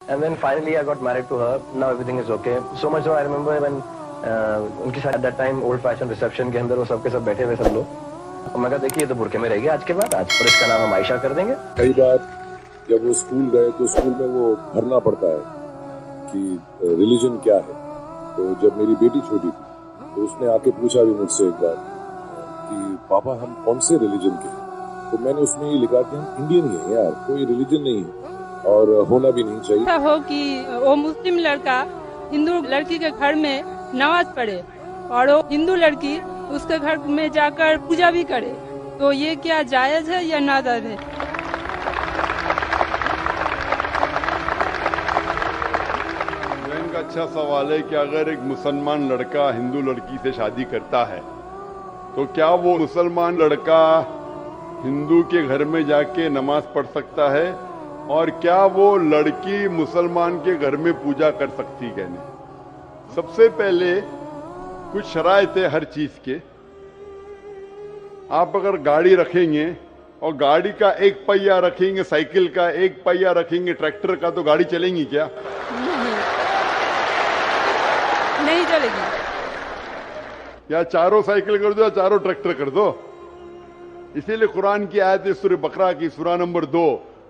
And then finally I got married to her. Now everything is okay. So much so I remember when उनके साथ at that time old fashioned reception के अंदर वो सब के सब बैठे हुए सब लोग, और मैं कहा देखिए ये तो बुरके में रह गया आज के बाद, आज पर इसका नाम हम आयशा कर देंगे। कई बार जब वो स्कूल गए तो स्कूल में वो भरना पड़ता है कि रिलीजन क्या है। तो जब मेरी बेटी छोटी थी तो उसने आके पूछा भी मुझसे एक बार कि पापा हम कौन से रिलीजन के हैं। तो मैंने उसमें ये लिखा कि हम इंडियन ही हैं यार, कोई रिलीजन नहीं है और होना भी नहीं चाहिए। ऐसा हो कि वो मुस्लिम लड़का हिंदू लड़की के घर में नमाज पढ़े और वो हिंदू लड़की उसके घर में जाकर पूजा भी करे, तो ये क्या जायज है या नाजायज है? इनका अच्छा सवाल है कि अगर एक मुसलमान लड़का हिंदू लड़की से शादी करता है तो क्या वो मुसलमान लड़का हिंदू के घर में जाके नमाज पढ़ सकता है, और क्या वो लड़की मुसलमान के घर में पूजा कर सकती है? सबसे पहले कुछ शराइत है हर चीज के। आप अगर गाड़ी रखेंगे और गाड़ी का एक पहिया रखेंगे, साइकिल का एक पहिया रखेंगे, ट्रैक्टर का, तो गाड़ी चलेंगी क्या? नहीं चलेगी। या चारों साइकिल कर दो या चारों ट्रैक्टर कर दो। इसीलिए कुरान की आयत है सूरह बकरा की सूरा नंबर 2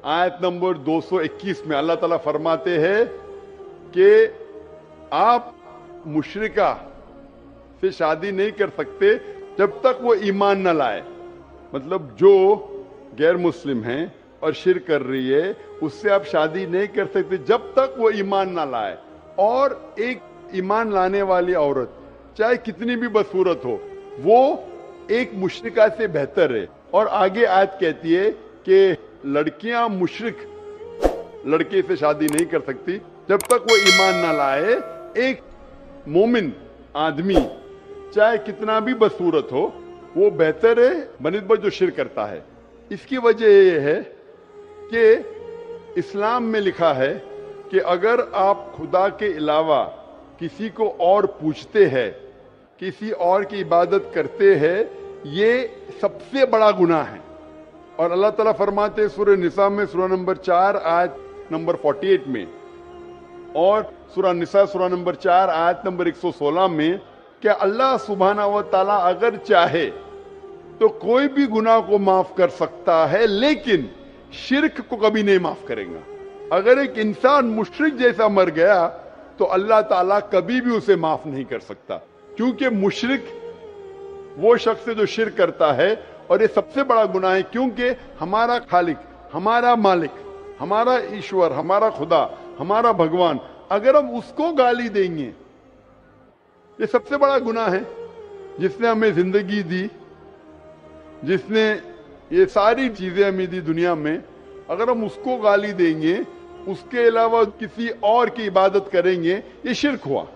आयत नंबर 221 में अल्लाह ताला फरमाते हैं कि आप मुशरिका से शादी नहीं कर सकते जब तक वो ईमान न लाए। मतलब जो गैर मुस्लिम है और शिर्क कर रही है उससे आप शादी नहीं कर सकते जब तक वो ईमान ना लाए। और एक ईमान लाने वाली औरत चाहे कितनी भी बदसूरत हो वो एक मुशरिका से बेहतर है। और आगे आयत कहती है कि लड़कियां मुशरिक लड़के से शादी नहीं कर सकती जब तक वो ईमान ना लाए। एक मोमिन आदमी चाहे कितना भी बदसूरत हो वो बेहतर है बनिस्बत जो शिर्क करता है। इसकी वजह यह है कि इस्लाम में लिखा है कि अगर आप खुदा के अलावा किसी को और पूछते हैं, किसी और की इबादत करते हैं, ये सबसे बड़ा गुनाह है। और अल्लाह ताला फरमाते हैं सूरह निसा में सूरा नंबर 4 आयत नंबर 48 में, और सूरा निसा सूरा नंबर 4 आयत नंबर 116 में कि अल्लाह सुब्हाना व तआला अगर चाहे तो कोई भी गुनाह को माफ कर सकता है लेकिन शिर्क को कभी नहीं माफ करेगा। अगर एक इंसान मुशरिक जैसा मर गया तो अल्लाह ताला कभी भी उसे माफ नहीं कर सकता, क्योंकि मुशरिक वो शख्स है जो शिर्क करता है। और ये सबसे बड़ा गुनाह है क्योंकि हमारा खालिक, हमारा मालिक, हमारा ईश्वर, हमारा खुदा, हमारा भगवान, अगर हम उसको गाली देंगे, ये सबसे बड़ा गुनाह है। जिसने हमें जिंदगी दी, जिसने ये सारी चीजें हमें दी दुनिया में, अगर हम उसको गाली देंगे, उसके अलावा किसी और की इबादत करेंगे, ये शिर्क हुआ।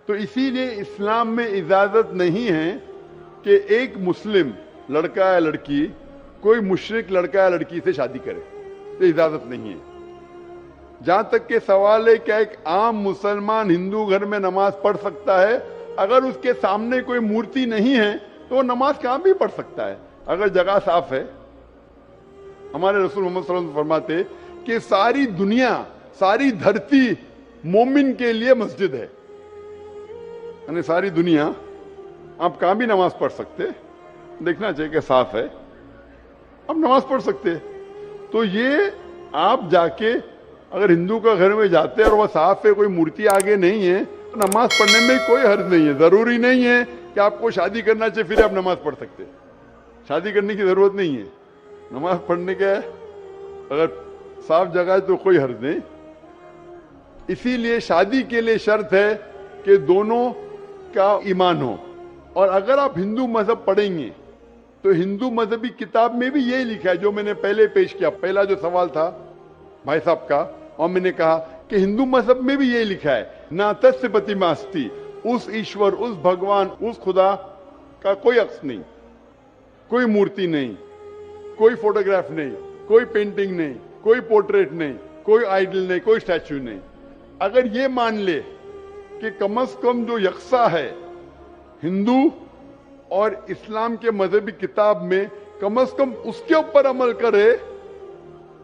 तो इसीलिए इस्लाम में इजाजत नहीं है कि एक मुस्लिम लड़का या लड़की कोई मुशरिक लड़का या लड़की से शादी करे, तो इजाजत नहीं है। जहां तक के सवाल है क्या एक आम मुसलमान हिंदू घर में नमाज पढ़ सकता है? अगर उसके सामने कोई मूर्ति नहीं है तो वो नमाज कहां भी पढ़ सकता है अगर जगह साफ है। हमारे रसूल मोहम्मद सल्लल्लाहु अलैहि वसल्लम फरमाते कि सारी दुनिया, सारी धरती मोमिन के लिए मस्जिद है। यानी सारी दुनिया आप कहां भी नमाज पढ़ सकते, देखना चाहिए कि साफ है, आप नमाज पढ़ सकते। तो ये आप जाके अगर हिंदू का घर में जाते हैं और वह साफ है, कोई मूर्ति आगे नहीं है, तो नमाज पढ़ने में कोई हर्ज नहीं है। जरूरी नहीं है कि आपको शादी करना चाहिए फिर आप नमाज पढ़ सकते। शादी करने की जरूरत नहीं है, नमाज पढ़ने का अगर साफ जगह है तो कोई हर्ज नहीं। इसीलिए शादी के लिए शर्त है कि दोनों का ईमान हो। और अगर आप हिंदू मजहब पढ़ेंगे तो हिंदू मजहबी किताब में भी यही लिखा है जो मैंने पहले पेश किया, पहला जो सवाल था भाई साहब का, और मैंने कहा कि हिंदू मजहब में भी यही लिखा है, ना तस्य प्रतिमास्ति, उस ईश्वर, उस भगवान, उस खुदा का कोई अक्स नहीं, कोई मूर्ति नहीं, कोई फोटोग्राफ नहीं, कोई पेंटिंग नहीं, कोई पोर्ट्रेट नहीं, कोई आइडल नहीं, कोई स्टैच्यू नहीं। अगर ये मान ले कि कम से कम जो यकसा है हिंदू और इस्लाम के मजहबी किताब में, कम से कम उसके ऊपर अमल करे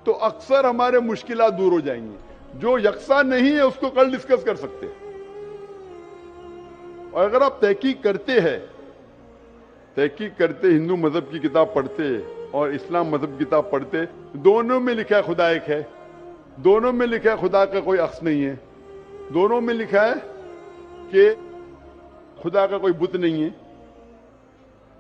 तो अक्सर हमारे मुश्किलात दूर हो जाएंगी। जो यकसा नहीं है उसको कल डिस्कस कर सकते हैं। और अगर आप तहकीक करते हिंदू मजहब की किताब पढ़ते और इस्लाम मजहब की किताब पढ़ते, दोनों में लिखा है खुदा एक है, दोनों में लिखा है खुदा का कोई अक्स नहीं है, दोनों में लिखा है कि खुदा का कोई बुत नहीं है,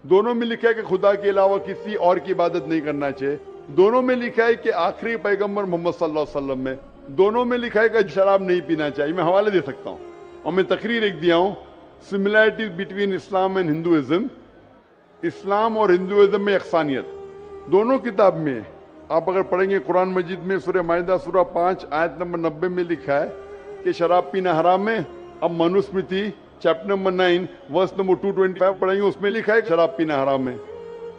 दोनों में लिखा है कि खुदा के अलावा किसी और की इबादत नहीं करना चाहिए, दोनों में लिखा है कि आखिरी पैगंबर मोहम्मद सल्लल्लाहु अलैहि वसल्लम में, दोनों में लिखा है कि शराब नहीं पीना चाहिए। मैं हवाले दे सकता हूँ और मैं तकरीर एक दिया हूँ, similarities between Islam and Hinduism, Islam और हिंदुइज्म में यकसानियत दोनों किताब में। आप अगर पढ़ेंगे कुरान मजीद में सूरह माइदा सूरह 5 आयत नंबर 90 में लिखा है कि शराब पीना हराम है। अब Manusmriti chapter number 9 verse number 225 पढ़ेंगे, उसमें लिखा है शराब पीना हराम है।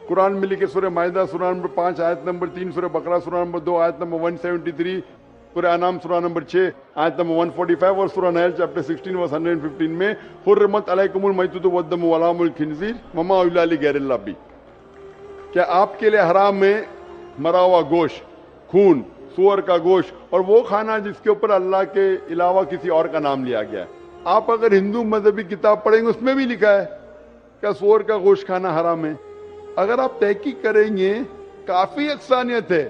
कुरान में लिखे सूरह माइदा सूरह नंबर 5 आयत नंबर 3, सूरह बकरा सूरह नंबर 2 आयत नंबर 173, सूरह अनाम सूरह नंबर 6 आयत नंबर 145 और सूरह नहल चैप्टर 16 वर्स 115 में हुर्रिमत अलैकुमुल मैततु वद्दमु वलाहुमुल खिंजीर वमा उहिल्ला लिगैरिल्लाह बिही, क्या आपके लिए हराम है मरा हुआ गोश्त, खून, सूअर का गोश्त और वो खाना जिसके ऊपर अल्लाह के अलावा किसी और का नाम लिया गया है। आप अगर हिंदू मजहबी किताब पढ़ेंगे उसमें भी लिखा है क्या सूअर का गोश्त खाना हराम है। अगर आप तहकीक करेंगे काफी यकसानियत है।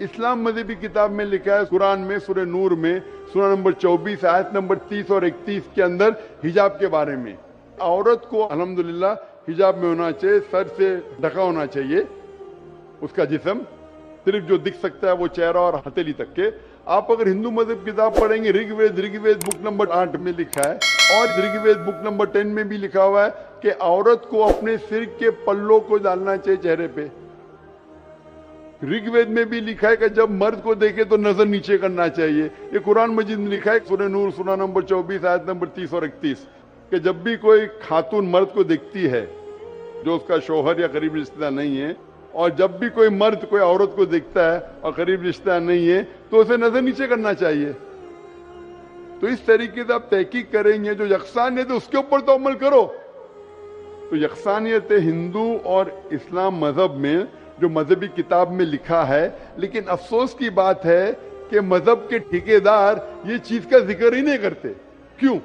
इस्लाम मजहबी किताब में लिखा है कुरान में सूरह नूर में सूरह नंबर 24 आयत नंबर 30 और 31 के अंदर हिजाब के बारे में, औरत को अल्हम्दुलिल्लाह हिजाब में होना चाहिए, सर से ढका होना चाहिए उसका जिस्म, सिर्फ जो दिख सकता है वो चेहरा और हथेली तक के। आप अगर हिंदू मजहब किताब पढ़ेंगे ऋग्वेद बुक नंबर 8 में लिखा है और ऋग्वेद बुक नंबर 10 में भी लिखा हुआ है कि औरत को अपने सिर के पल्लों को डालना चाहिए चेहरे पे। ऋग्वेद में भी लिखा है कि जब मर्द को देखे तो नजर नीचे करना चाहिए। ये कुरान मजीद में लिखा है सूरह नूर सूरह नंबर 24 आयत नंबर 30 और 31 कि जब भी कोई खातून मर्द को देखती है जो उसका शौहर या करीबी रिश्तेदार नहीं है, और जब भी कोई मर्द कोई औरत को देखता है और करीब रिश्तेदार नहीं है तो उसे नजर नीचे करना चाहिए। तो इस तरीके से आप तहकीक करेंगे, जो यकसानियत है उसके ऊपर तो अमल करो। तो यकसानियत हिंदू और इस्लाम मजहब में जो मजहबी किताब में लिखा है, लेकिन अफसोस की बात है कि मजहब के ठेकेदार ये चीज का जिक्र ही नहीं करते। क्यों?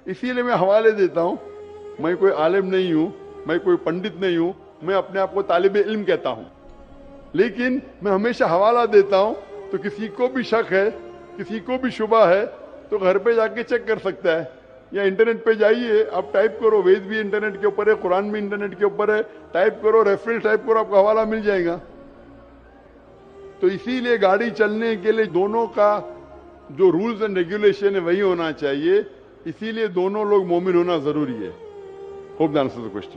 इसीलिए मैं हवाले देता हूं, मैं कोई आलिम नहीं हूं, मैं कोई पंडित नहीं हूं, मैं अपने आप को तालिबे इल्म कहता हूं, लेकिन मैं हमेशा हवाला देता हूं। तो किसी को भी शक है, किसी को भी शुबा है तो घर पे जाके चेक कर सकता है, या इंटरनेट पे जाइए, आप टाइप करो, वेद भी इंटरनेट के ऊपर है, कुरान भी इंटरनेट के ऊपर है, टाइप करो, रेफरेंस टाइप करो, आपको हवाला मिल जाएगा। तो इसीलिए गाड़ी चलने के लिए दोनों का जो रूल्स एंड रेगुलेशन है वही होना चाहिए, इसीलिए दोनों लोग मोमिन होना जरूरी है। Hope the answer the question.